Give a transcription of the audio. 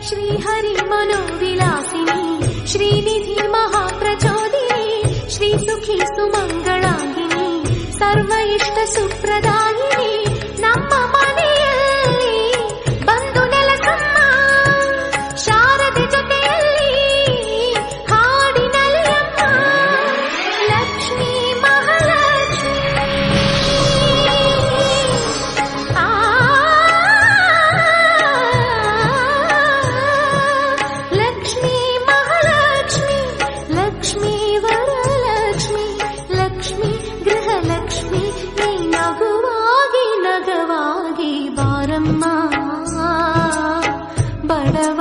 श्रीहरि मनोविलासिनी श्रीनिधि महाप्रचोदिनी श्रीसुखी सुमंगलांगिनी सर्व इष्ट सुप्रदायिनी ನಮ್ಮ ಮನೆಯಲ್ಲಿ ಬಂದು ನೆಲಸಮ್ಮ ಶಾರದೆ ಜೊತೆಯಲ್ಲಿ ಹಾಡಿನಲ್ಲಿ ಅಮ್ಮ ಲಕ್ಷ್ಮೀ ಮಹಾಲಕ್ಷ್ಮಿ ಲಕ್ಷ್ಮೀ ಮಹಾಲಕ್ಷ್ಮಿ ಲಕ್ಷ್ಮೀ ವರಲಕ್ಷ್ಮಿ ಲಕ್ಷ್ಮೀ ಗೃಹಲಕ್ಷ್ಮಿ ನೀ ನಗುವಾಗಿ ನಗವಾಗಿ ಬಾರಮ್ಮ ಬಡವ